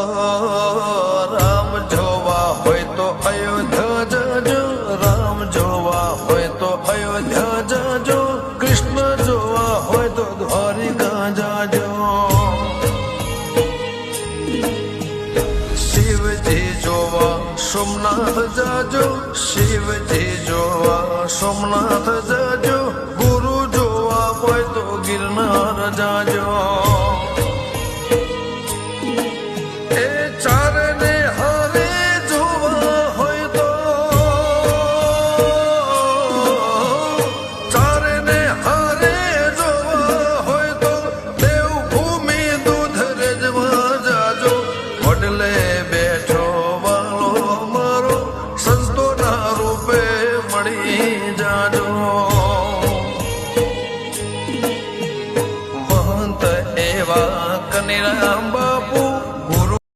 રામ જોવા હોય તો અયોધ્યા જજો, રામ જોવા હોય તો અયોધ્યા જજો, કૃષ્ણ જોવા હોય તો દ્વારિકા જાજો. શિવજી જોવા સોમનાથ જાજો, શિવજી જોવા સોમનાથ જાજો, ગુરુ જોવા હોય તો ગિરનાર જાજો. વડલે બે